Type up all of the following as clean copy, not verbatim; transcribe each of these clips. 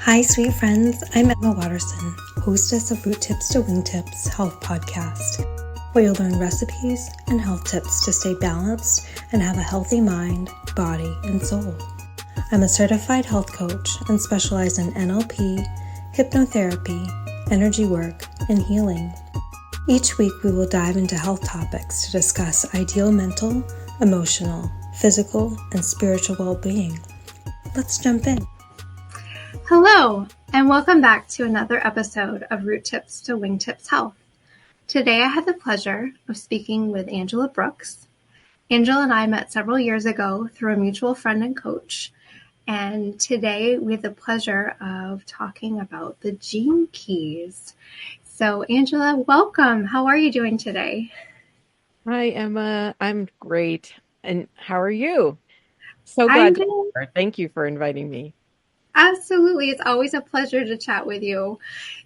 Hi, sweet friends. I'm Emma Watterson, hostess of Root Tips to Wingtips Health Podcast, where you'll learn recipes and health tips to stay balanced and have a healthy mind, body, and soul. I'm a certified health coach and specialize in NLP, hypnotherapy, energy work, and healing. Each week, we will dive into health topics to discuss ideal mental, emotional, physical, and spiritual well-being. Let's jump in. Hello, and welcome back to another episode of Root Tips to Wingtips Health. Today I have the pleasure of speaking with Angela Brooks. Angela and I met several years ago through a mutual friend and coach, and today we have the pleasure of talking about the gene keys. So Angela, welcome. How are you doing today? Hi, Emma. I'm great. And how are you? So glad to be here. Thank you for inviting me. Absolutely. It's always a pleasure to chat with you.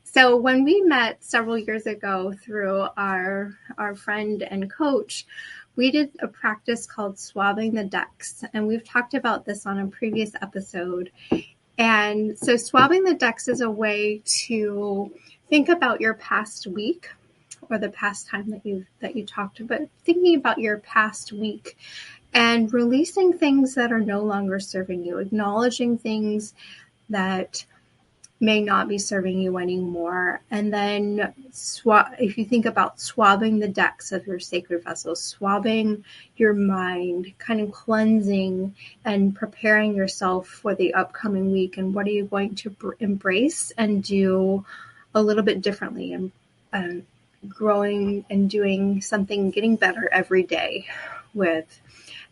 So when we met several years ago through our friend and coach, we did a practice called Swabbing the decks. And we've talked about this on a previous episode. And so swabbing the decks is a way to think about your past week or the past time that you talked about, thinking about your past week and releasing things that are no longer serving you, acknowledging things that may not be serving you anymore. And then if you think about swabbing the decks of your sacred vessels, swabbing your mind, kind of cleansing and preparing yourself for the upcoming week, and what are you going to embrace and do a little bit differently, and growing and doing something, getting better every day with.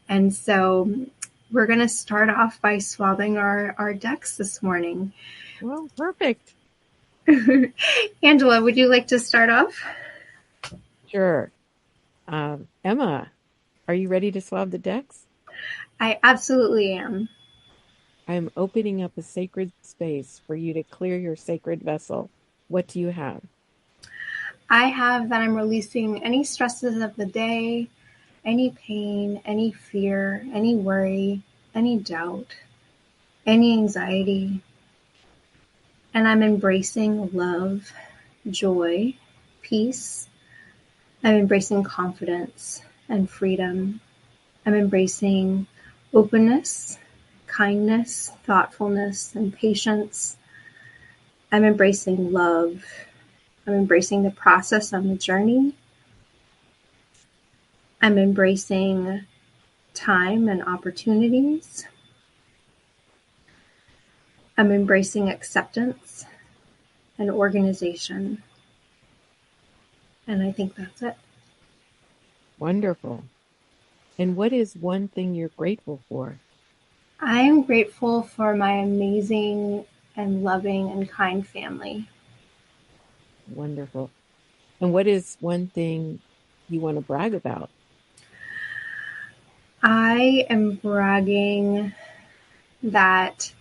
And so we're going to start off by swabbing our decks this morning. Well, perfect. Angela, would you like to start off? Sure. Emma, are you ready to swab the decks? I absolutely am. I'm opening up a sacred space for you to clear your sacred vessel. What do you have? I have that I'm releasing any stresses of the day, any pain, any fear, any worry, any doubt, any anxiety. And I'm embracing love, joy, peace. I'm embracing confidence and freedom. I'm embracing openness, kindness, thoughtfulness, and patience. I'm embracing love. I'm embracing the process and the journey. I'm embracing time and opportunities. I'm embracing acceptance and organization. And I think that's it. Wonderful. And what is one thing you're grateful for? I am grateful for my amazing and loving and kind family. Wonderful. And what is one thing you want to brag about? I am bragging that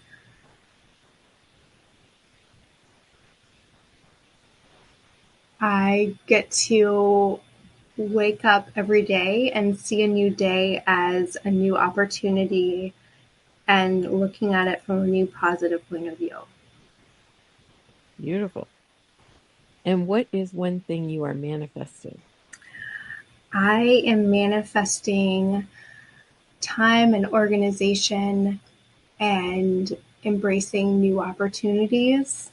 I get to wake up every day and see a new day as a new opportunity and looking at it from a new positive point of view. Beautiful. And what is one thing you are manifesting? I am manifesting time and organization and embracing new opportunities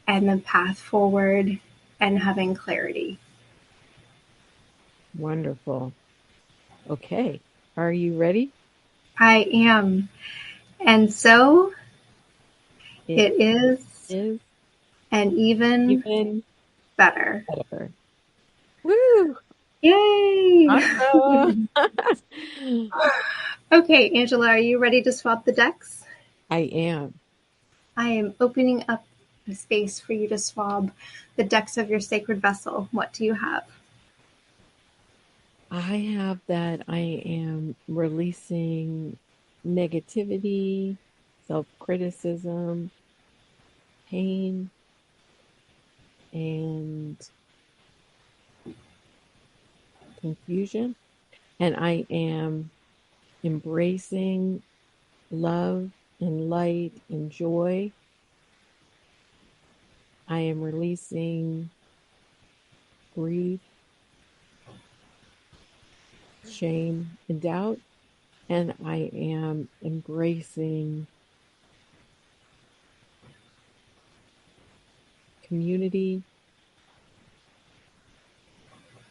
and the path forward and having clarity. Wonderful. Okay. Are you ready? I am. And so it is an even better. Woo! Yay! Awesome. Okay, Angela, are you ready to swap the decks? I am. I am opening up a space for you to swab the decks of your sacred vessel. What do you have? I have that I am releasing negativity, self-criticism, pain, and confusion. And I am embracing love and light and joy I am releasing grief, shame, and doubt. And I am embracing community,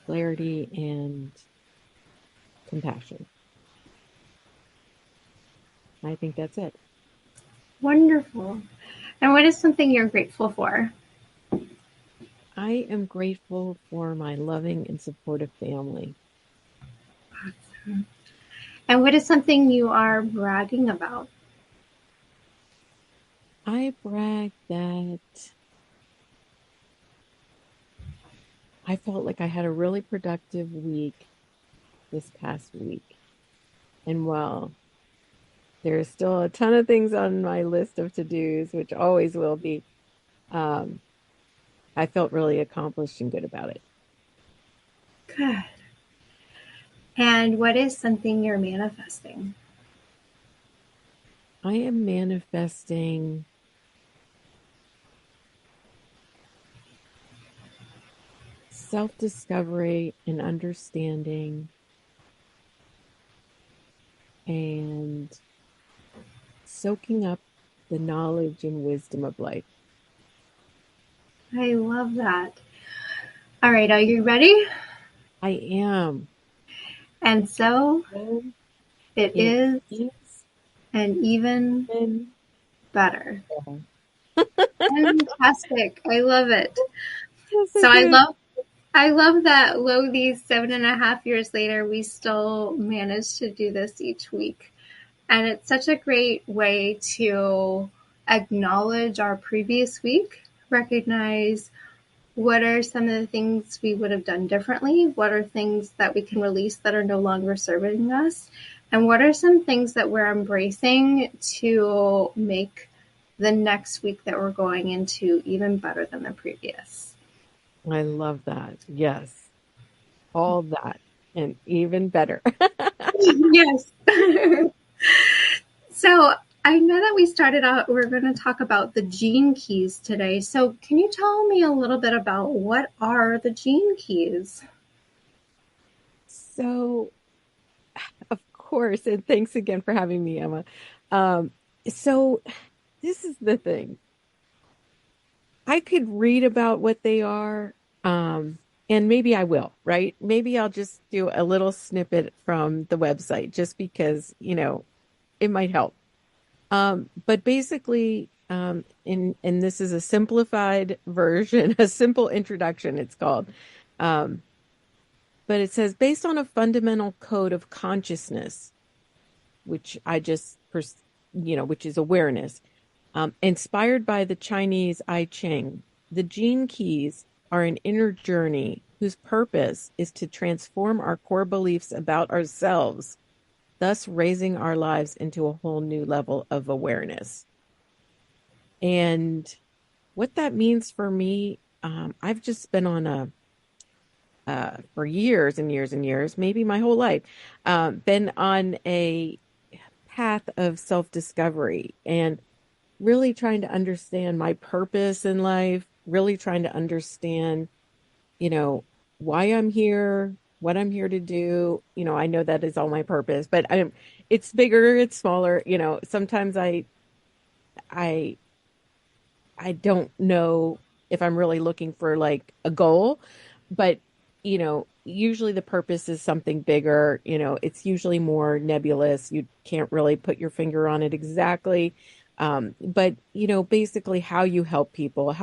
clarity, and compassion. I think that's it. Wonderful. And what is something you're grateful for? I am grateful for my loving and supportive family. Awesome. And what is something you are bragging about? I brag that I felt like I had a really productive week this past week. And while there's still a ton of things on my list of to-dos, which always will be, um, I felt really accomplished and good about it. Good. And what is something you're manifesting? I am manifesting self-discovery and understanding and soaking up the knowledge and wisdom of life. I love that. All right, are you ready? I am. And so it is and even better. Fantastic. I love it. So I love that lo these 7.5 years later, we still manage to do this each week. And it's such a great way to acknowledge our previous week, recognize what are some of the things we would have done differently, what are things that we can release that are no longer serving us, and what are some things that we're embracing to make the next week that we're going into even better than the previous. I love that. Yes. All that and even better. Yes. So I know that we started out, we're going to talk about the gene keys today. So can you tell me a little bit about what are the gene keys? So, of course, and thanks again for having me, Emma. So this is the thing. I could read about what they are, and maybe I will, right? Maybe I'll just do a little snippet from the website just because, it might help. But basically, and this is a simplified version, a simple introduction, it's called. But it says, based on a fundamental code of consciousness, which which is awareness, inspired by the Chinese I Ching, the gene keys are an inner journey whose purpose is to transform our core beliefs about ourselves, thus raising our lives into a whole new level of awareness. And what that means for me, I've just been on for years and years and years, maybe my whole life, been on a path of self-discovery and really trying to understand my purpose in life, really trying to understand, why I'm here, what I'm here to do. I know that is all my purpose, but it's bigger, it's smaller. Sometimes I don't know if I'm really looking for like a goal, but usually the purpose is something bigger. It's usually more nebulous. You can't really put your finger on it exactly. But basically how you help people,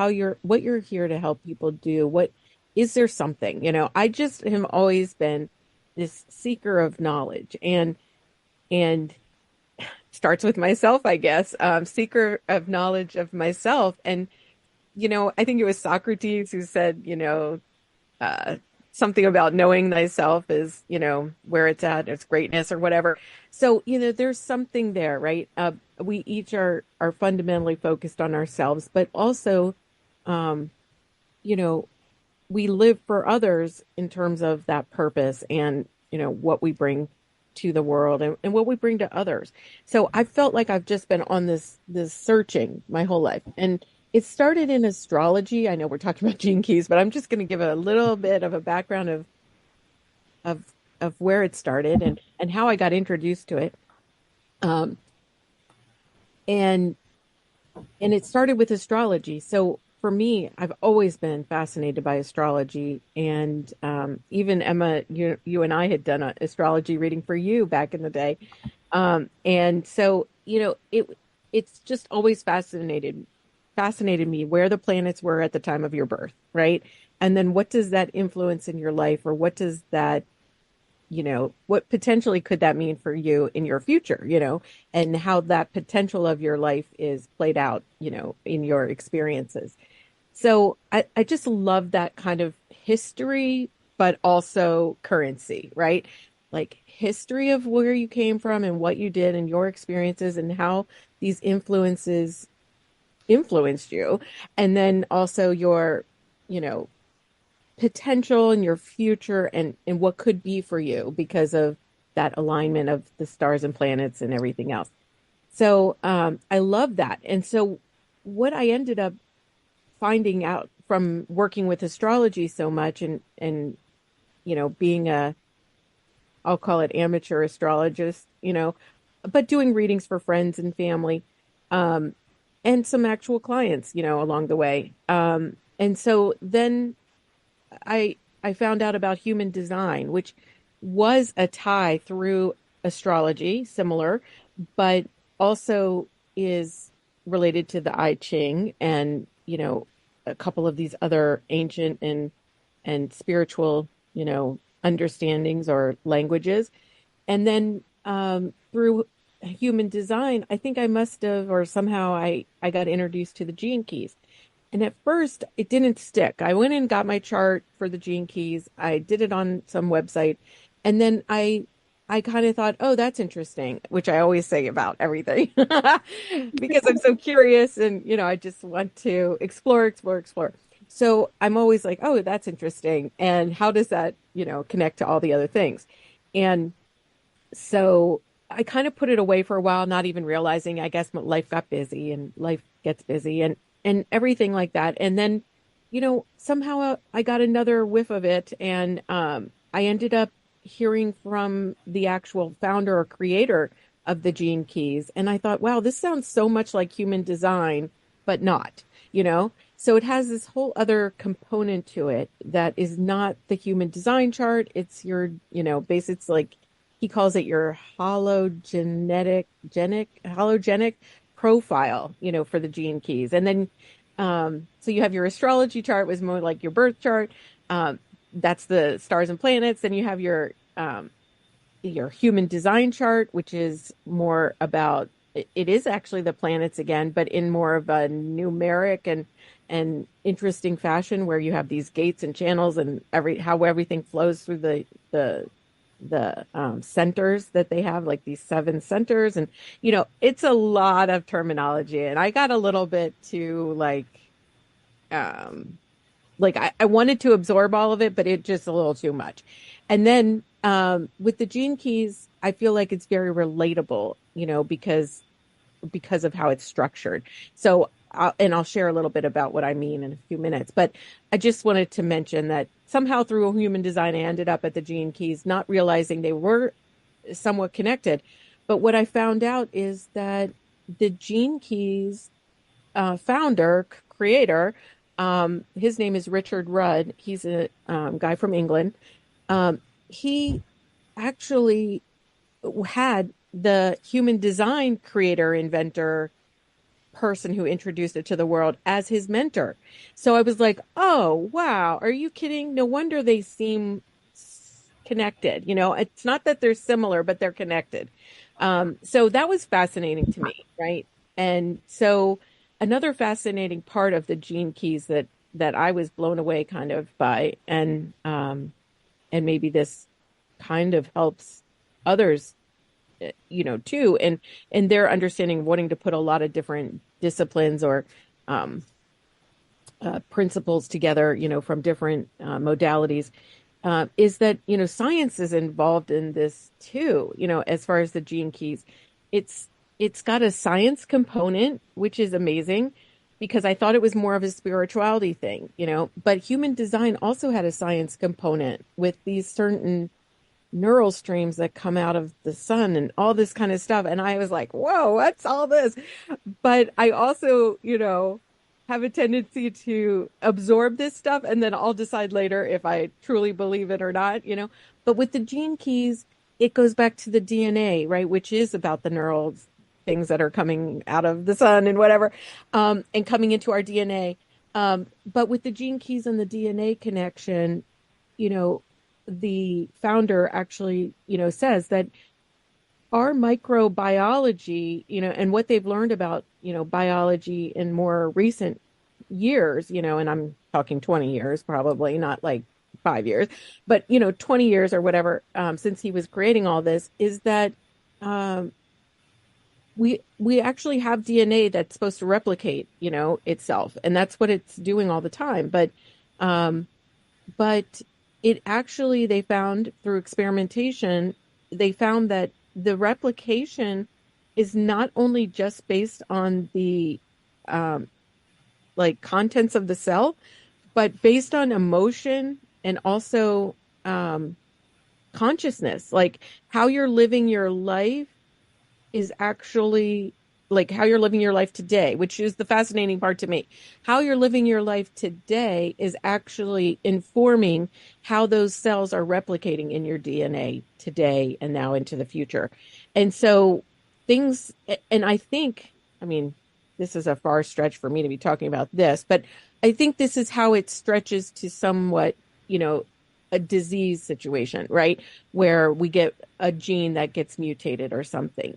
what you're here to help people do. What is there something, I just have always been this seeker of knowledge and starts with myself, I guess, seeker of knowledge of myself. And, I think it was Socrates who said, uh, something about knowing thyself is, where it's at, its greatness or whatever. So, there's something there, right? We each are fundamentally focused on ourselves, but also, you know, we live for others in terms of that purpose and, what we bring to the world and what we bring to others. So I felt like I've just been on this searching my whole life. And it started in astrology. I know we're talking about gene keys, but I'm just going to give a little bit of a background of of where it started and how I got introduced to it. Um, and and it started with astrology. So for me, I've always been fascinated by astrology, and even Emma, you and I had done an astrology reading for you back in the day, and so it's just always fascinated me where the planets were at the time of your birth, right? And then what does that influence in your life, or what does that what potentially could that mean for you in your future, and how that potential of your life is played out, in your experiences. So I just love that kind of history, but also currency, right? Like history of where you came from and what you did and your experiences and how these influences influenced you. And then also your, you know, potential and your future and what could be for you because of that alignment of the stars and planets and everything else. So I love that. And so what I ended up finding out from working with astrology so much and being a, I'll call it amateur astrologist, but doing readings for friends and family, um, and some actual clients, along the way. And so then I found out about human design, which was a tie through astrology, similar, but also is related to the I Ching and, a couple of these other ancient and spiritual, understandings or languages. And then through human design, I think I must have, or somehow I got introduced to the gene keys. And at first, it didn't stick. I went and got my chart for the gene keys. I did it on some website, and then I kind of thought, oh, that's interesting, which I always say about everything because I'm so curious, and I just want to explore, explore, explore. So I'm always like, oh, that's interesting, and how does that connect to all the other things? And so I kind of put it away for a while, not even realizing, I guess my life got busy and life gets busy and everything like that. And then, somehow I got another whiff of it and I ended up hearing from the actual founder or creator of the Gene Keys. And I thought, wow, this sounds so much like human design, but not, So it has this whole other component to it that is not the human design chart. It's your, base. It's like he calls it your hologenic profile, for the gene keys. And then, so you have your astrology chart was more like your birth chart. That's the stars and planets. Then you have your human design chart, which is more about, it is actually the planets again, but in more of a numeric and interesting fashion where you have these gates and channels and how everything flows through the centers that they have, like these 7 centers. And, it's a lot of terminology. And I got a little bit too I wanted to absorb all of it, but it just a little too much. And then with the gene keys, I feel like it's very relatable, because of how it's structured. So, I'll share a little bit about what I mean in a few minutes. But I just wanted to mention that somehow through human design, I ended up at the gene keys, not realizing they were somewhat connected. But what I found out is that the gene keys founder, creator, his name is Richard Rudd. He's a guy from England. He actually had the human design creator, inventor, person who introduced it to the world as his mentor. So I was like, oh, wow, are you kidding? No wonder they seem connected. It's not that they're similar, but they're connected. So that was fascinating to me, right? And so another fascinating part of the gene keys that I was blown away kind of by, and maybe this kind of helps others too, and their understanding, wanting to put a lot of different disciplines or principles together, from different modalities, is that, science is involved in this too, as far as the gene keys. It's got a science component, which is amazing. because I thought it was more of a spirituality thing, but human design also had a science component with these certain neural streams that come out of the sun and all this kind of stuff. And I was like, whoa, what's all this? But I also, have a tendency to absorb this stuff and then I'll decide later if I truly believe it or not. But with the gene keys, it goes back to the DNA, right? Which is about the neural things that are coming out of the sun and whatever, and coming into our DNA. But with the gene keys and the DNA connection, you know, the founder actually, says that our microbiology, and what they've learned about, biology in more recent years, and I'm talking 20 years, probably not like 5 years, but, 20 years or whatever, since he was creating all this, is that um, we actually have DNA that's supposed to replicate, itself, and that's what it's doing all the time. Um, but it actually, they found through experimentation, they found that the replication is not only just based on the um, like contents of the cell, but based on emotion and also um, consciousness, like how you're living your life is actually like how you're living your life today, which is the fascinating part to me. How you're living your life today is actually informing how those cells are replicating in your DNA today and now into the future. And so things, and I mean, this is a far stretch for me to be talking about this, but I think this is how it stretches to somewhat, a disease situation, right? Where we get a gene that gets mutated or something,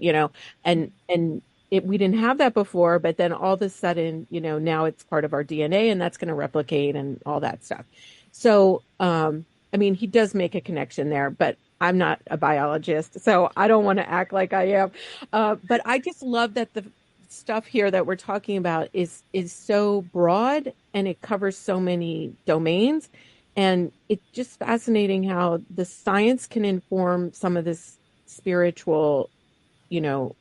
and we didn't have that before, but then all of a sudden, now it's part of our DNA and that's going to replicate and all that stuff. So, I mean, he does make a connection there, but I'm not a biologist, so I don't want to act like I am. But I just love that the stuff here that we're talking about is so broad and it covers so many domains. And it's just fascinating how the science can inform some of this spiritual, you know,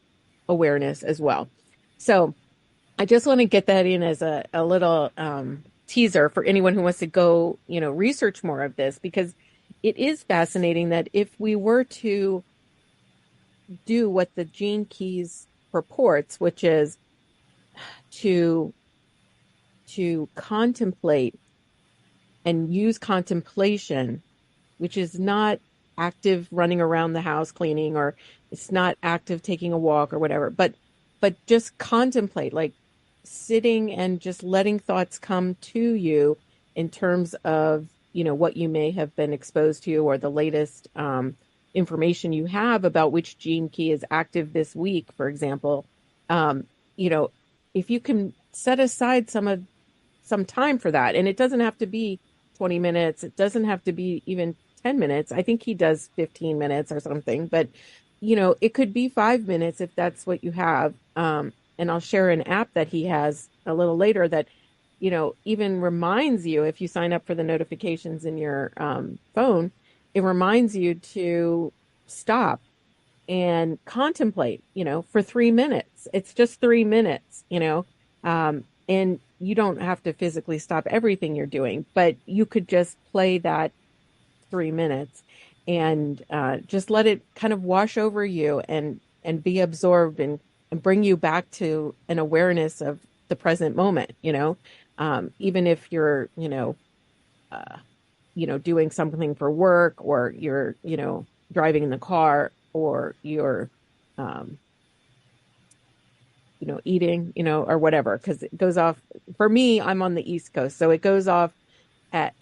awareness as well. So I just want to get that in as a little teaser for anyone who wants to go, research more of this, because it is fascinating that if we were to do what the Gene Keys purports, which is to contemplate and use contemplation, which is not active running around the house cleaning, or it's not active taking a walk or whatever, but just contemplate, like sitting and just letting thoughts come to you in terms of, what you may have been exposed to, or the latest information you have about which gene key is active this week, for example. um, if you can set aside some time for that, and it doesn't have to be 20 minutes, it doesn't have to be even 10 minutes. I think he does 15 minutes or something, but it could be 5 minutes if that's what you have. And I'll share an app that he has a little later that, even reminds you, if you sign up for the notifications in your phone, it reminds you to stop and contemplate, for 3 minutes. It's just 3 minutes, and you don't have to physically stop everything you're doing, but you could just play that 3 minutes and just let it kind of wash over you and be absorbed and bring you back to an awareness of the present moment, even if you're, uh, doing something for work, or you're, driving in the car, or you're, um, eating, or whatever, because it goes off. For me, I'm on the East Coast, so it goes off at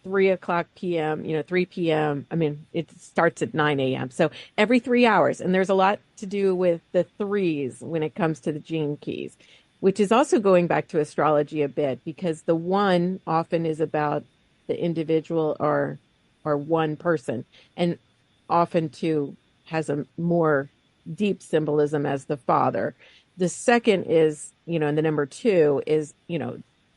3 o'clock p.m., 3 p.m. I mean, it starts at 9 a.m. So every 3 hours. And there's a lot to do with the threes when it comes to the gene keys, which is also going back to astrology a bit, because the one often is about the individual, or one person, and often two has a more deep symbolism as the father. The second is, and the number two is,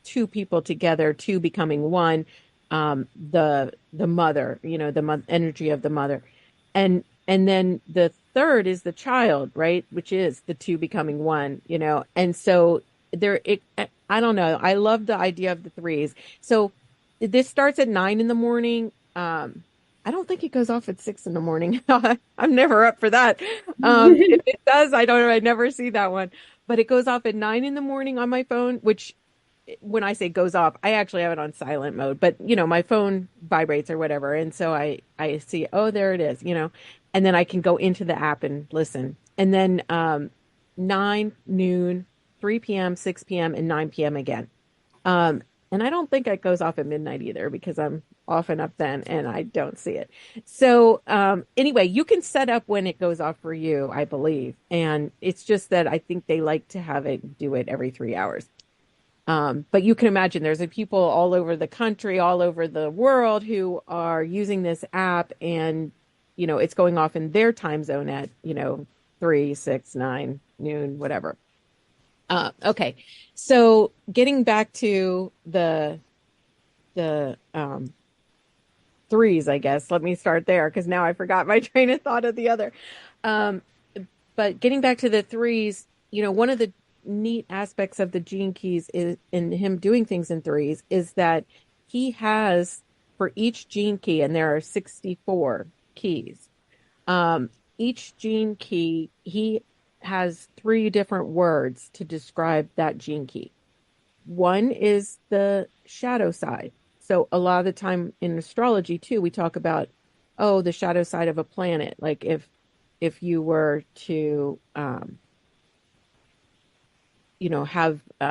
two people together, two becoming one. The mother, the energy of the mother, and then the third is the child, right, which is the two becoming one. And so I don't know. I love the idea of the threes. So this starts at 9 in the morning. I don't think it goes off at 6 in the morning. I'm never up for that. If it does, I don't know. I never see that one, but it goes off at 9 in the morning on my phone, which when I say goes off, I actually have it on silent mode, but my phone vibrates or whatever. And so I see, oh, there it is, and then I can go into the app and listen. And then 9, noon, 3 p.m., 6 p.m., and 9 p.m. again. And I don't think it goes off at midnight either because I'm often up then and I don't see it. So anyway, you can set up when it goes off for you, I believe. And it's just that I think they like to have it do it every 3 hours. But you can imagine there's people all over the country, all over the world who are using this app and, it's going off in their time zone at, 3, 6, 9, noon, whatever. Okay. So getting back to the threes, I guess, let me start there because now I forgot my train of thought of the other. Um, but getting back to the threes, one of the neat aspects of the Gene Keys is in him doing things in threes is that he has for each gene key, and there are 64 keys. Each gene key, he has 3 different words to describe that gene key. One is the shadow side. So a lot of the time in astrology too, we talk about, oh, the shadow side of a planet. Like if you were to have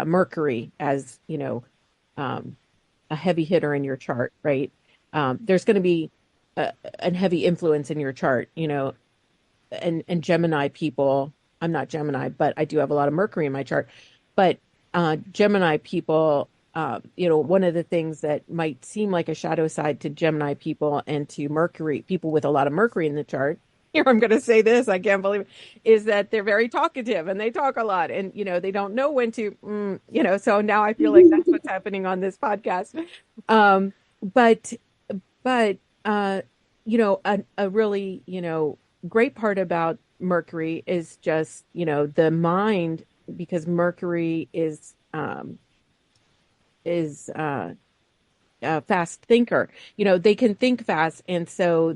Mercury as, a heavy hitter in your chart, right? There's going to be a heavy influence in your chart, and Gemini people, I'm not Gemini, but I do have a lot of Mercury in my chart. But Gemini people, one of the things that might seem like a shadow side to Gemini people and to Mercury, people with a lot of Mercury in the chart, here I'm going to say this, I can't believe it, is that they're very talkative and they talk a lot and, they don't know when to, so now I feel like that's what's happening on this podcast. But, a really, great part about Mercury is just, the mind, because Mercury is a fast thinker. They can think fast. And so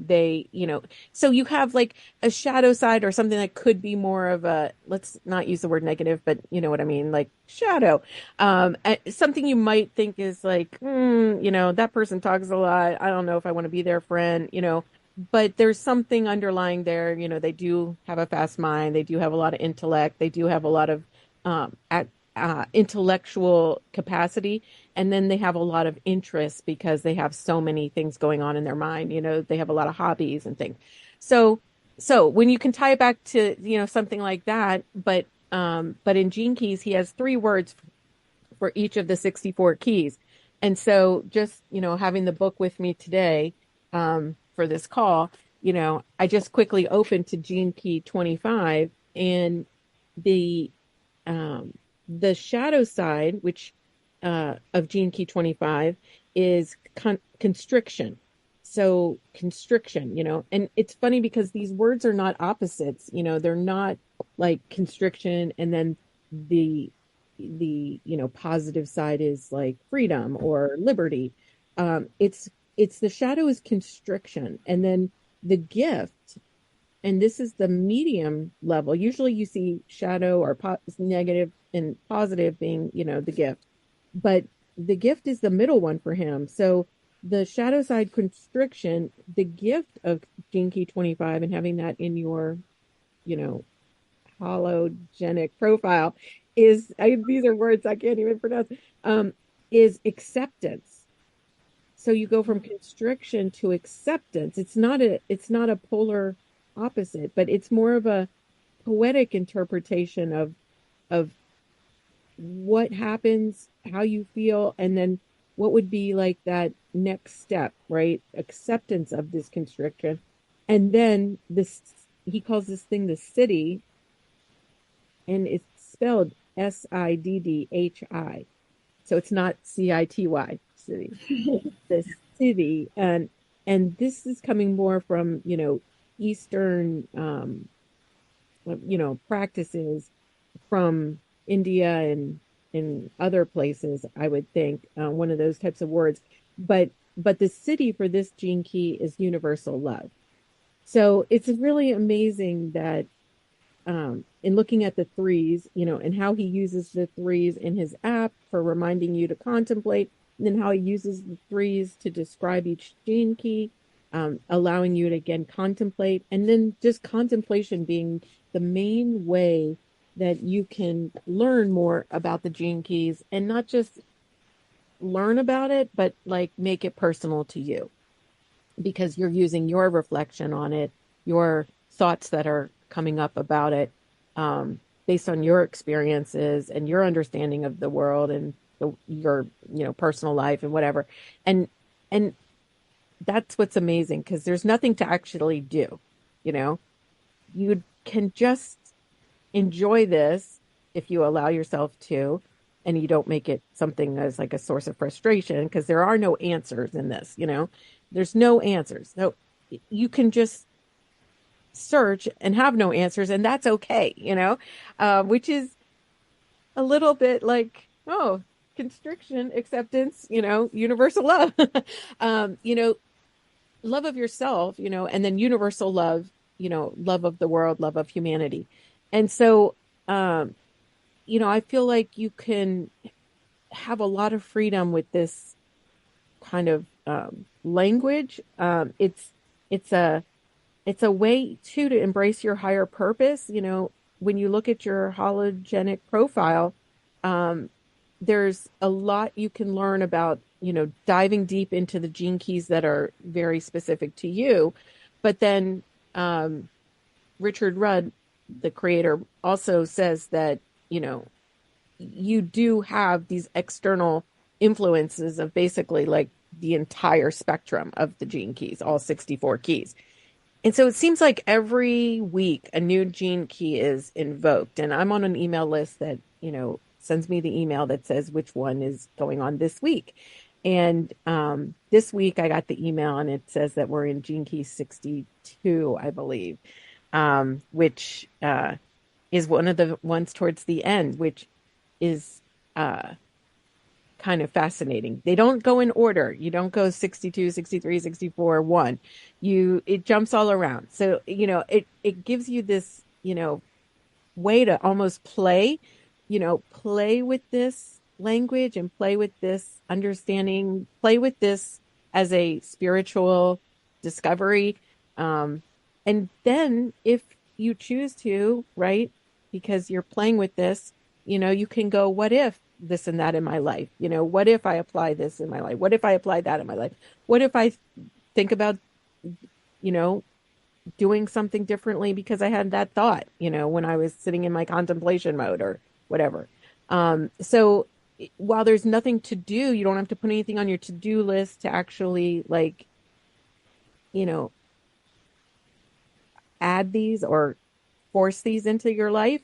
so you have like a shadow side or something that could be more of a, let's not use the word negative, but you know what I mean? Like shadow. Something you might think is like, that person talks a lot. I don't know if I want to be their friend, but there's something underlying there. They do have a fast mind. They do have a lot of intellect. They do have a lot of intellectual capacity, and then they have a lot of interest because they have so many things going on in their mind. They have a lot of hobbies and things. So when you can tie it back to something like that, but in Gene Keys he has 3 words for each of the 64 keys, and so just having the book with me today for this call, I just quickly opened to Gene Key 25, and the shadow side, which of Gene Key 25, is constriction. So constriction, and it's funny because these words are not opposites. They're not like constriction and then the positive side is like freedom or liberty. It's the shadow is constriction, and then the gift, and this is the medium level. Usually you see shadow or negative and positive being, the gift. But the gift is the middle one for him. So the shadow side constriction, the gift of Gene Key 25 and having that in your, hologenic profile is, these are words I can't even pronounce, is acceptance. So you go from constriction to acceptance. It's not a polar opposite, but it's more of a poetic interpretation of what happens, how you feel, and then what would be like that next step, right? Acceptance of this constriction. And then this, he calls this thing the city, and it's spelled Siddhi. So it's not City, city. The city. And this is coming more from, Eastern, practices from India and in other places, I would think, one of those types of words. But the city for this gene key is universal love. So it's really amazing that in looking at the threes, and how he uses the threes in his app for reminding you to contemplate, and then how he uses the threes to describe each gene key, allowing you to again contemplate, and then just contemplation being the main way that you can learn more about the gene keys and not just learn about it, but like make it personal to you because you're using your reflection on it, your thoughts that are coming up about it, based on your experiences and your understanding of the world and your personal life and whatever. And and that's what's amazing because there's nothing to actually do. You know, you can just enjoy this if you allow yourself to, and you don't make it something as like a source of frustration because there are no answers in this. There's no answers. So you can just search and have no answers, and that's okay. Which is a little bit like, oh, constriction, acceptance, universal love. um, you know, Love of yourself, and then universal love, love of the world, love of humanity. And so, I feel like you can have a lot of freedom with this kind of language. It's a it's a way too to embrace your higher purpose. When you look at your hologenic profile, um, there's a lot you can learn about, diving deep into the gene keys that are very specific to you. But then Richard Rudd, the creator, also says that, you do have these external influences of basically like the entire spectrum of the gene keys, all 64 keys. And so it seems like every week a new gene key is invoked. And I'm on an email list that, sends me the email that says which one is going on this week. And this week I got the email and it says that we're in gene key 62, I believe, which is one of the ones towards the end, which is kind of fascinating. They don't go in order. You don't go 62, 63, 64, 1. It jumps all around. So, it gives you this, way to almost play with this language and play with this understanding, play with this as a spiritual discovery. And then if you choose to, right, because you're playing with this, you can go, what if this and that in my life? What if I apply this in my life? What if I apply that in my life? What if I think about, doing something differently because I had that thought, when I was sitting in my contemplation mode or whatever. So while there's nothing to do, you don't have to put anything on your to-do list to actually like, add these or force these into your life.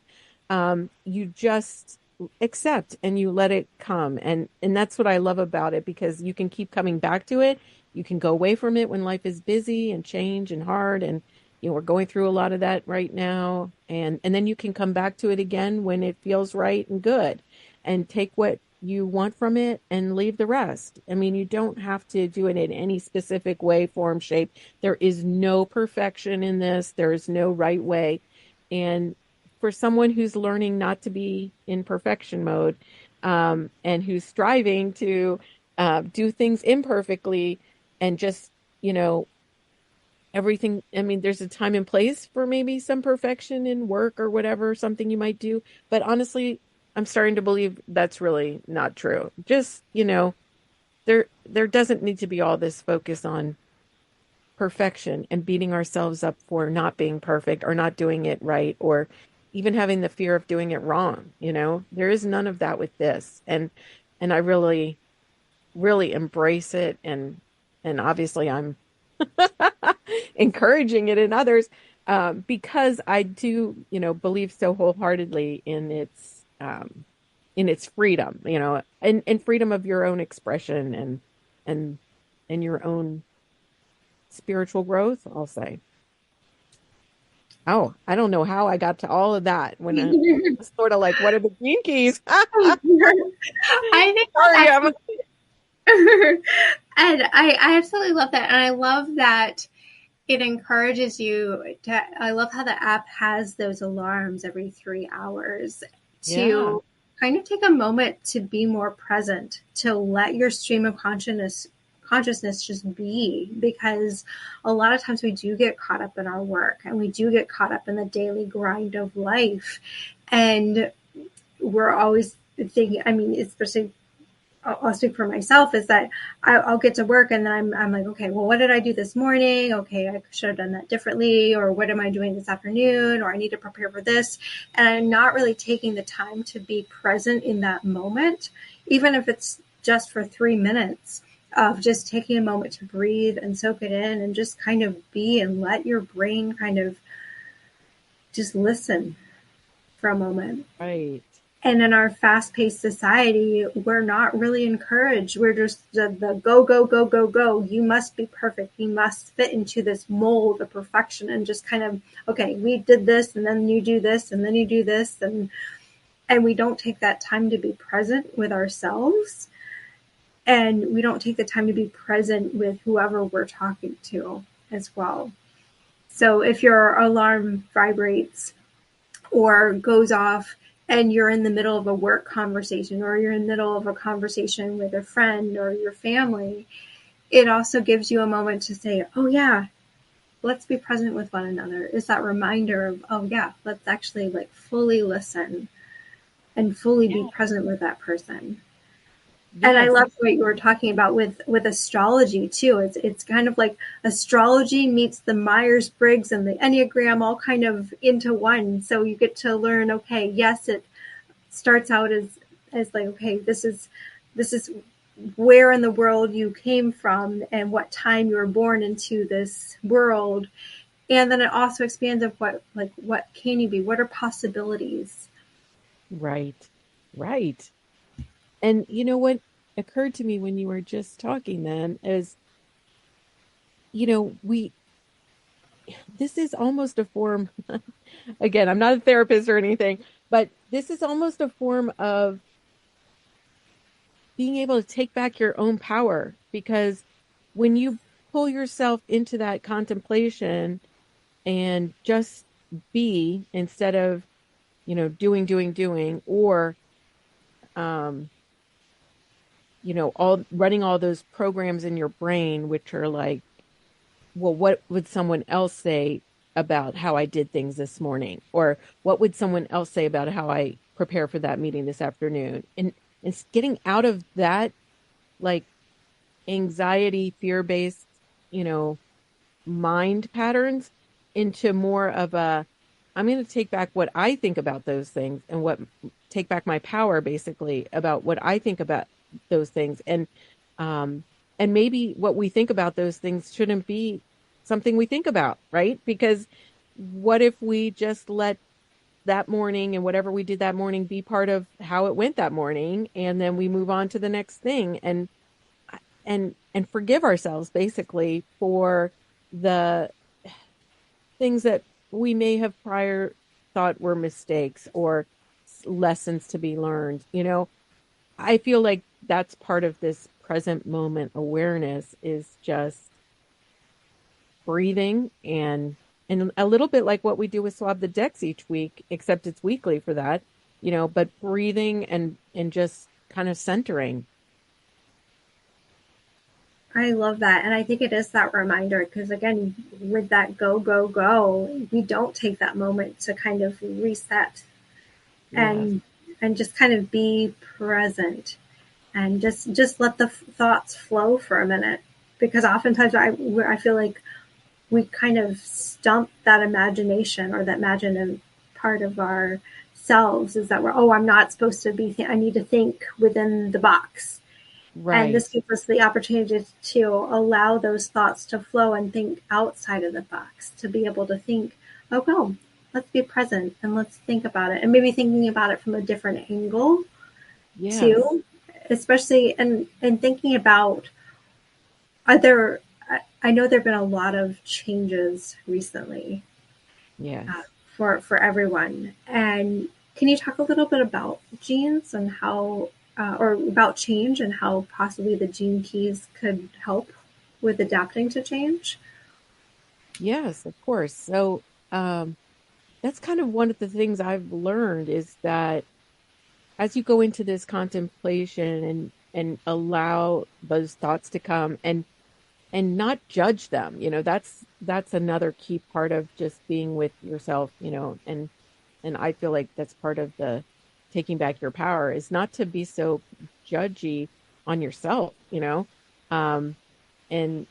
You just accept and you let it come. And that's what I love about it because you can keep coming back to it. You can go away from it when life is busy and change and hard. And, we're going through a lot of that right now. And then you can come back to it again when it feels right and good and take what you want from it and leave the rest. I mean, you don't have to do it in any specific way, form, shape. There is no perfection in this. There is no right way. And for someone who's learning not to be in perfection mode, and who's striving to do things imperfectly and just, everything. I mean, there's a time and place for maybe some perfection in work or whatever, something you might do. But honestly, I'm starting to believe that's really not true. Just, there doesn't need to be all this focus on perfection and beating ourselves up for not being perfect or not doing it right or even having the fear of doing it wrong. There is none of that with this. And I really, really embrace it. And obviously I'm encouraging it in others, because I do, believe so wholeheartedly in its freedom, and freedom of your own expression and your own spiritual growth, I'll say. Oh, I don't know how I got to all of that when I was sort of like, what are the green keys? I think Sorry, that's I'm and I absolutely love that. And I love that it encourages you to, I love how the app has those alarms every 3 hours yeah, to kind of take a moment to be more present, to let your stream of consciousness just be, because a lot of times we do get caught up in our work and we do get caught up in the daily grind of life, and we're always thinking, I mean, especially I'll speak for myself, is that I'll get to work and then I'm like, okay, well, what did I do this morning? Okay, I should have done that differently. Or what am I doing this afternoon? Or I need to prepare for this. And I'm not really taking the time to be present in that moment, even if it's just for 3 minutes of just taking a moment to breathe and soak it in and just kind of be and let your brain kind of just listen for a moment. right. And in our fast paced society, we're not really encouraged. We're just the go, go, go, go, go. You must be perfect. You must fit into this mold of perfection, and just kind of, okay, we did this and then you do this and then you do this. And we don't take that time to be present with ourselves. And we don't take the time to be present with whoever we're talking to as well. So if your alarm vibrates or goes off and you're in the middle of a work conversation, or you're in the middle of a conversation with a friend or your family, it also gives you a moment to say, oh yeah, let's be present with one another. It's that reminder of, oh yeah, let's actually like fully listen and fully be Yeah, present with that person. And I yes, love what you were talking about with astrology too. It's kind of like astrology meets the Myers-Briggs and the Enneagram all kind of into one. So you get to learn, okay, yes, it starts out as like, okay, this is where in the world you came from and what time you were born into this world. And then it also expands of what can you be? What are possibilities? right, right. And you know what occurred to me when you were just talking then is, we this is almost a form, again, I'm not a therapist or anything, but this is almost a form of being able to take back your own power, because when you pull yourself into that contemplation and just be, instead of, doing, or um all running all those programs in your brain, which are like, well, what would someone else say about how I did things this morning? Or what would someone else say about how I prepare for that meeting this afternoon? And it's getting out of that, like, anxiety, fear-based, you know, mind patterns into more of a, I'm going to take back what I think about those things, and take back my power basically about what I think about those things. Um, and maybe what we think about those things shouldn't be something we think about, right? Because what if we just let that morning and whatever we did that morning be part of how it went that morning, and then we move on to the next thing, and forgive ourselves basically for the things that we may have prior thought were mistakes or lessons to be learned. I feel like that's part of this present moment awareness, is just breathing, and a little bit like what we do with Swab the Decks each week, except it's weekly for that, but breathing and just kind of centering. I love that. And I think it is that reminder because, again, with that go, go, go, we don't take that moment to kind of reset Yes. and just kind of be present and just let the thoughts flow for a minute. Because oftentimes I feel like we kind of stump that imagination or that imaginative part of ourselves, is that we're, oh, I'm not supposed to be, I need to think within the box. And this Right. gives us the opportunity to allow those thoughts to flow and think outside of the box, to be able to think, oh, well, let's be present and let's think about it. And maybe thinking about it from a different angle Yes. too, especially and thinking about, are there, I know there have been a lot of changes recently. Yes. for everyone. And can you talk a little bit about genes and how, or about change and how possibly the gene keys could help with adapting to change? Yes, of course. So, that's kind of one of the things I've learned is that as you go into this contemplation and allow those thoughts to come and not judge them, that's another key part of just being with yourself, and I feel like that's part of the taking back your power is not to be so judgy on yourself, um, and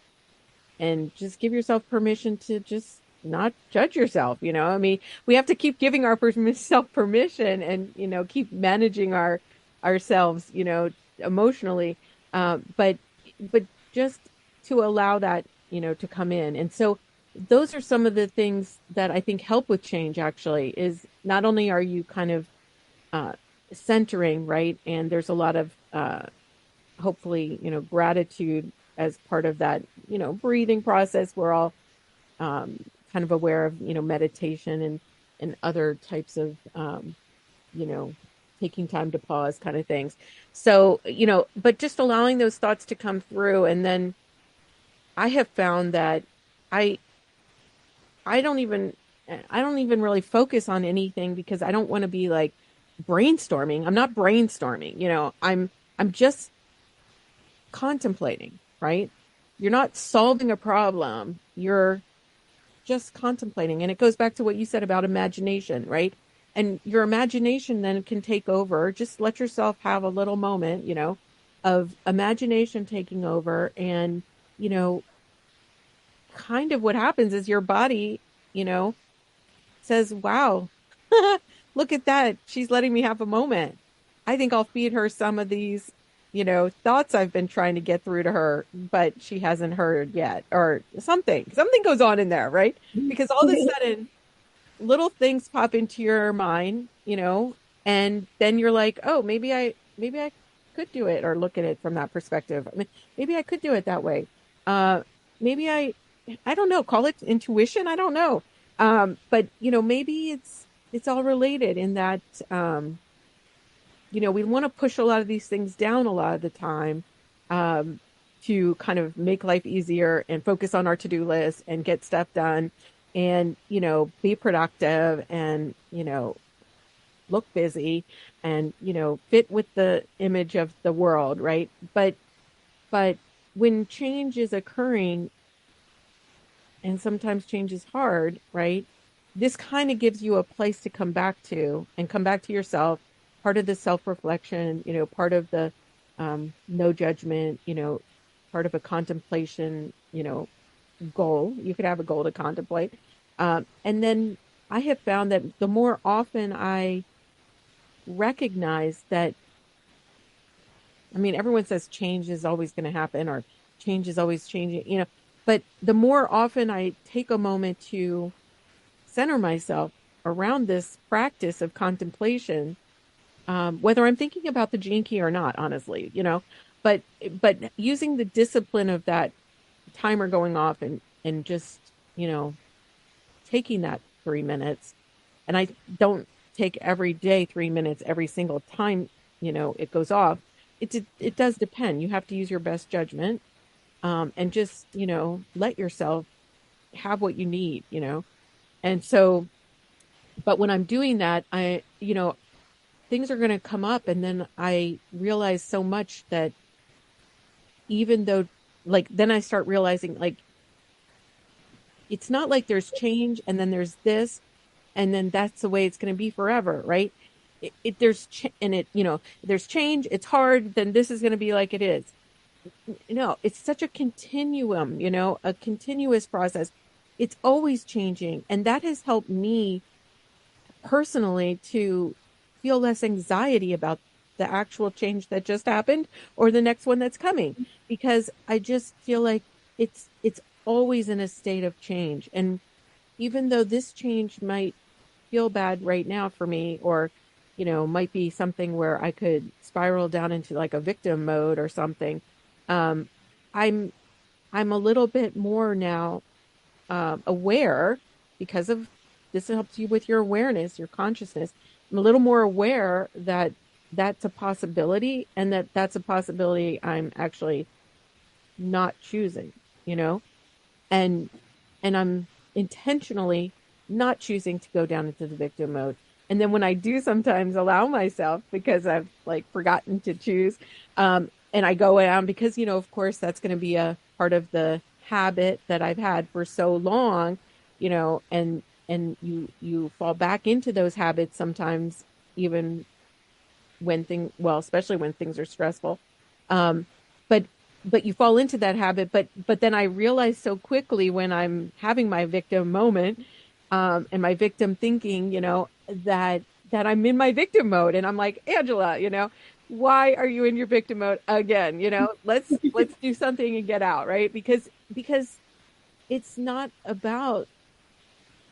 just give yourself permission to just not judge yourself. I mean, we have to keep giving our self permission and, keep managing ourselves, emotionally. But, but just to allow that, to come in. And so those are some of the things that I think help with change actually is not only are you kind of, uh, centering, right? And there's a lot of, hopefully, gratitude as part of that, breathing process. We're all kind of aware of, meditation and other types of, you know, taking time to pause kind of things. So, but just allowing those thoughts to come through. And then I have found that I, I don't even, I don't even really focus on anything because I don't want to be like brainstorming. I'm not brainstorming, I'm just contemplating, right? You're not solving a problem. You're just contemplating. And it goes back to what you said about imagination, right? And your imagination then can take over. Just let yourself have a little moment, of imagination taking over. And, you know, kind of what happens is your body, you know, says, wow, look at that. She's letting me have a moment. I think I'll feed her some of these, thoughts I've been trying to get through to her, but she hasn't heard yet, or something. Something goes on in there, right? Because all of a sudden, little things pop into your mind, and then you're like, oh, maybe I could do it or look at it from that perspective. I mean, maybe I could do it that way. Uh, maybe I don't know, call it intuition. I don't know. But maybe it's all related in that, we want to push a lot of these things down a lot of the time, um, to kind of make life easier and focus on our to-do list and get stuff done and, be productive and, look busy and, fit with the image of the world, right? But when change is occurring, and sometimes change is hard, right? This kind of gives you a place to come back to and come back to yourself, part of the self-reflection, part of the, no judgment, part of a contemplation, goal. You could have a goal to contemplate. And then I have found that the more often I recognize that, I mean, everyone says change is always going to happen or change is always changing, but the more often I take a moment to center myself around this practice of contemplation, whether I'm thinking about the gene key or not, honestly, but using the discipline of that timer going off and just, taking that 3 minutes. And I don't take every day 3 minutes every single time, it goes off. It does depend. You have to use your best judgment, and just, let yourself have what you need, And so, but when I'm doing that, things are going to come up. And then I realize so much that even though, like, then I start realizing, like, it's not like there's change and then there's this, and then that's the way it's going to be forever, right? And it, there's change, it's hard, then this is going to be like it is. No, it's such a continuum, a continuous process. It's always changing. And that has helped me personally to feel less anxiety about the actual change that just happened or the next one that's coming, because I just feel like it's always in a state of change. And even though this change might feel bad right now for me, or might be something where I could spiral down into like a victim mode or something, um, I'm I'm a little bit more now, aware because of this helps you with your awareness, your consciousness. I'm a little more aware that that's a possibility, and that that's a possibility I'm actually not choosing, you know? And I'm intentionally not choosing to go down into the victim mode. And then when I do sometimes allow myself, because I've like forgotten to choose, and I go down because, of course, that's going to be a part of the habit that I've had for so long, and you fall back into those habits sometimes, even well, especially when things are stressful. Um, but you fall into that habit, but then I realize so quickly when I'm having my victim moment, and my victim thinking, that I'm in my victim mode, and I'm like, Angela, why are you in your victim mode again? Let's do something and get out, right? Because it's not about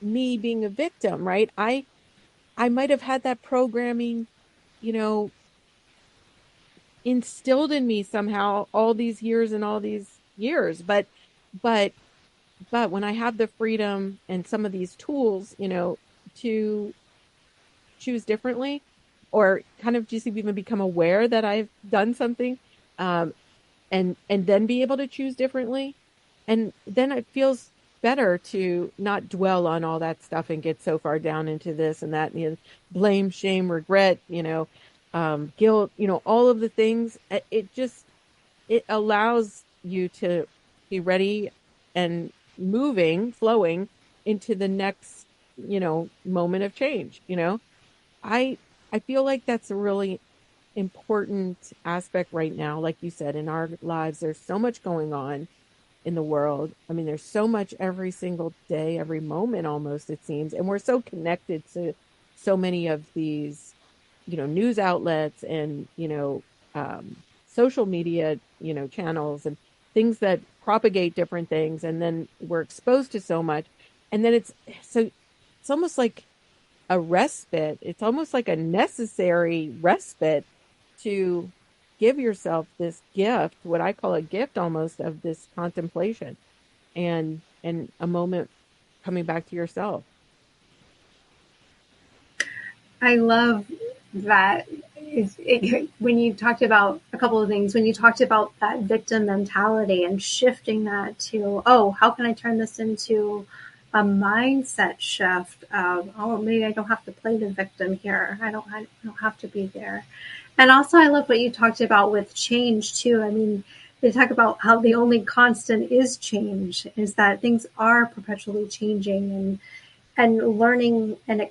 me being a victim, right? I might have had that programming, you know, instilled in me somehow all these years and all these years. But when I have the freedom and some of these tools, to choose differently, or kind of just even become aware that I've done something, um, and then be able to choose differently, and then it feels better to not dwell on all that stuff and get so far down into this and that, blame, shame, regret, guilt, all of the things. It allows you to be ready and moving, flowing into the next, moment of change. I I feel like that's a really important aspect right now. Like you said, in our lives, there's so much going on in the world. I mean, there's so much every single day, every moment almost, it seems. And we're so connected to so many of these, news outlets and, social media, channels and things that propagate different things. And then we're exposed to so much. And then it's almost like a respite. It's almost like a necessary respite to give yourself this gift, what I call a gift almost, of this contemplation and a moment coming back to yourself. I love that. When you talked about a couple of things, when you talked about that victim mentality and shifting that to, oh, how can I turn this into a mindset shift of, oh, maybe I don't have to play the victim here. I don't have to be there. And also, I love what you talked about with change too. I mean, they talk about how the only constant is change, is that things are perpetually changing, and learning and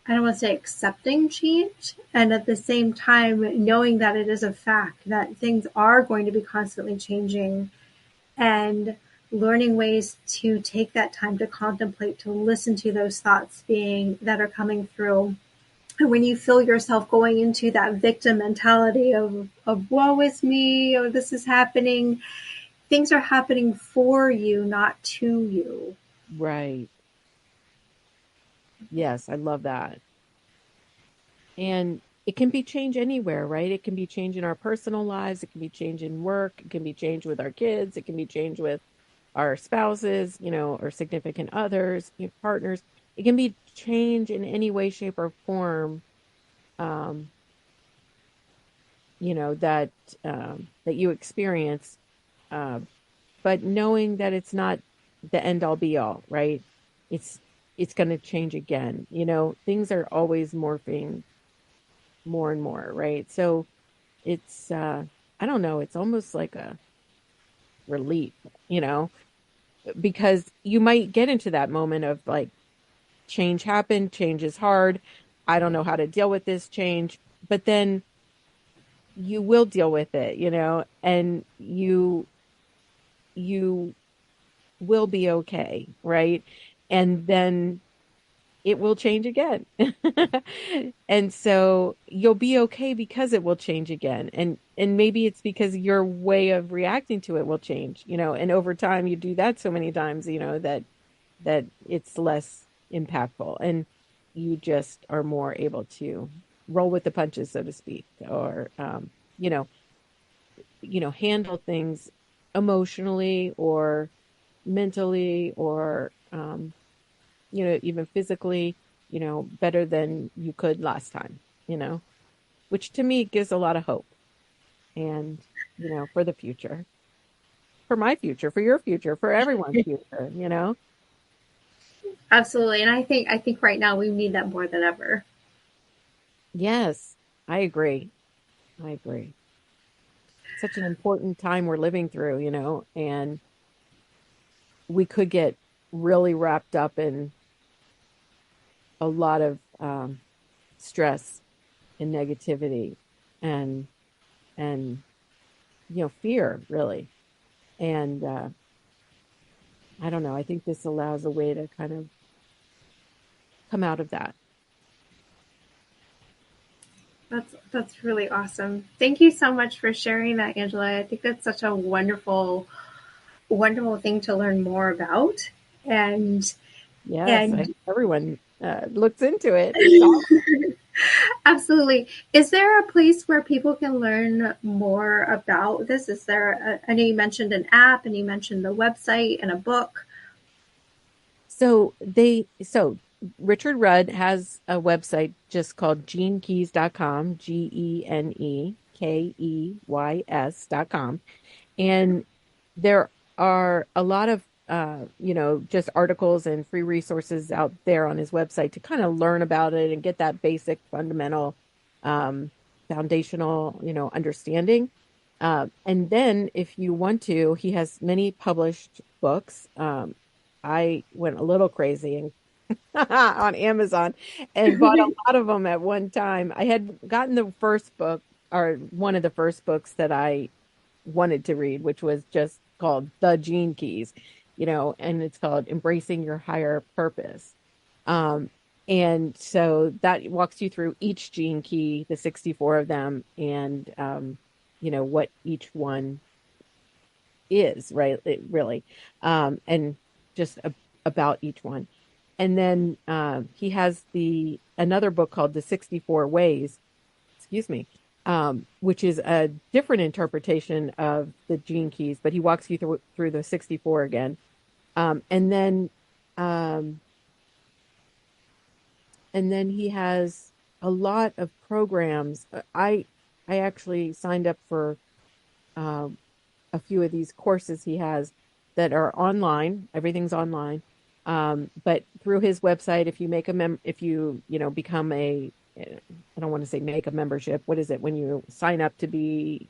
I don't want to say accepting change, and at the same time knowing that it is a fact that things are going to be constantly changing, and learning ways to take that time to contemplate, to listen to those thoughts being that are coming through. And when you feel yourself going into that victim mentality of woe is me, or this is happening, things are happening for you, not to you. Right. Yes, I love that. And it can be change anywhere, right? It can be change in our personal lives. It can be change in work. It can be change with our kids. It can be change with our spouses, or significant others, partners. It can be change in any way, shape, or form, um, that that you experience. Uh, but knowing that it's not the end all be all, right? It's it's going to change again. Things are always morphing more and more, right? So it's I don't know, it's almost like a relief, you know, because you might get into that moment of like, change happened, change is hard. I don't know how to deal with this change, but then you will deal with it, and you will be okay, right? And then it will change again. And so you'll be okay because it will change again. And maybe it's because your way of reacting to it will change, and over time you do that so many times, that it's less impactful, and you just are more able to roll with the punches, so to speak, or you know, handle things emotionally or mentally, or even physically, better than you could last time, which to me gives a lot of hope and, for the future, for my future, for your future, for everyone's future. Absolutely. And I think right now we need that more than ever. Yes, I agree. I agree. Such an important time we're living through, and we could get really wrapped up in a lot of stress and negativity and and fear really. And I don't know, I think this allows a way to kind of come out of that. That's really awesome. Thank you so much for sharing that, Angela. I think that's such a wonderful thing to learn more about. And Yes, I and hope everyone looks into it. It's awesome. absolutely. Is there a place where people can learn more about this? Is there I know you mentioned an app and you mentioned the website and a book. So Richard Rudd has a website just called genekeys.com, GENEKEYS.com. And there are a lot of just articles and free resources out there on his website to kind of learn about it and get that basic fundamental um, foundational understanding. And then if you want to, he has many published books. I went a little crazy and on Amazon and bought a lot of them at one time. I had gotten the first book, or one of the first books that I wanted to read, which was just called The Gene Keys, and it's called Embracing Your Higher Purpose. Um, and so that walks you through each gene key, the 64 of them, and what each one is, right? Really, and just about each one. And then he has the another book called The 64 Ways, excuse me, which is a different interpretation of the gene keys, but he walks you through the 64 again. Um, and then um, and then he has a lot of programs. I actually signed up for um, a few of these courses he has that are online. Everything's online. But through his website, if you make if you become I don't want to say make a membership. What is it when you sign up to be,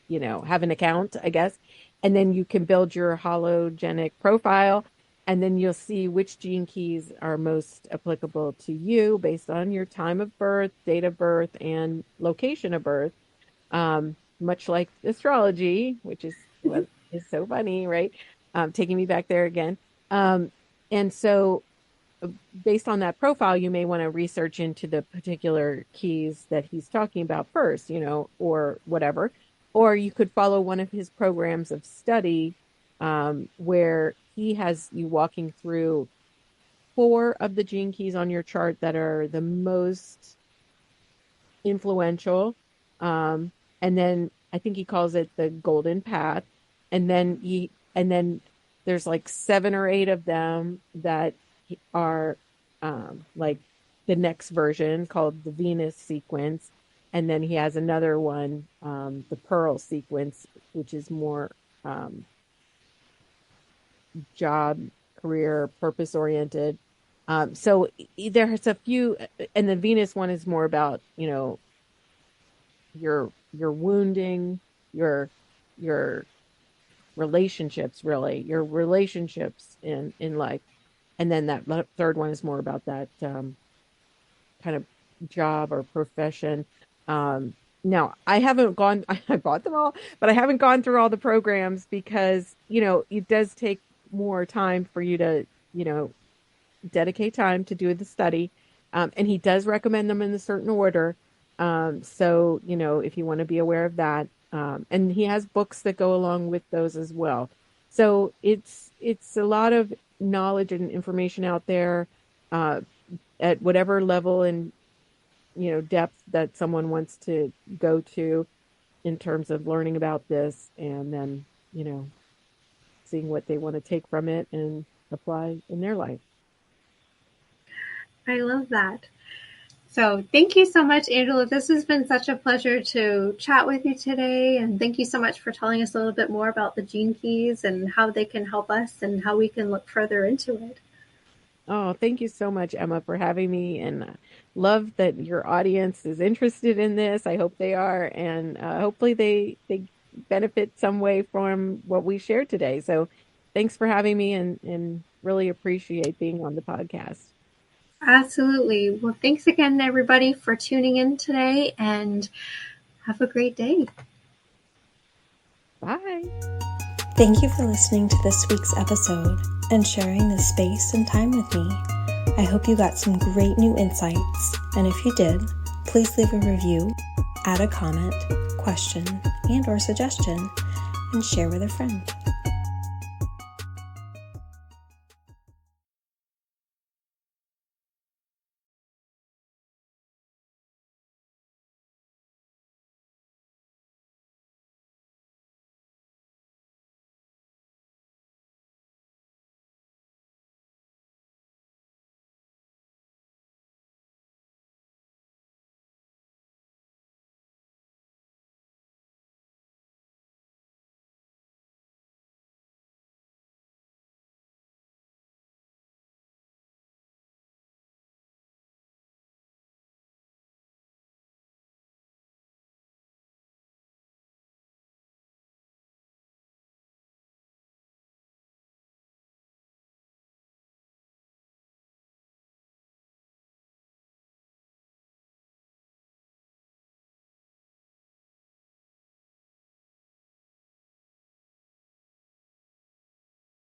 have an account, I guess, and then you can build your hologenic profile, and then you'll see which gene keys are most applicable to you based on your time of birth, date of birth, and location of birth. Much like astrology, which is what is so funny, right? Taking me back there again. Um, and so, uh, based on that profile, you may want to research into the particular keys that he's talking about first, or whatever. Or you could follow one of his programs of study where he has you walking through four of the gene keys on your chart that are the most influential. Um, and then I think he calls it the golden path. And then there's like seven or eight of them that are like the next version called the Venus sequence. And then he has another one, the Pearl sequence, which is more um, job, career, purpose oriented. So there's a few, and the Venus one is more about, your wounding, your relationships, really, your relationships in life. And then that third one is more about that kind of job or profession. Now I haven't gone, I bought them all, but I haven't gone through all the programs because, it does take more time for you to, you know, dedicate time to do the study. And he does recommend them in a certain order. So, if you want to be aware of that. And he has books that go along with those as well. So it's a lot of knowledge and information out there uh, at whatever level and depth that someone wants to go to in terms of learning about this, and then seeing what they want to take from it and apply in their life. I love that. So thank you so much, Angela. This has been such a pleasure to chat with you today. And thank you so much for telling us a little bit more about the gene keys and how they can help us and how we can look further into it. Oh, thank you so much, Emma, for having me, and love that your audience is interested in this. I hope they are, and hopefully they benefit some way from what we shared today. So, thanks for having me, and really appreciate being on the podcast. Absolutely. Well, thanks again, everybody, for tuning in today, and have a great day. Bye. Thank you for listening to this week's episode and sharing this space and time with me. I hope you got some great new insights, and if you did, please leave a review, add a comment, question, and/or suggestion, and share with a friend.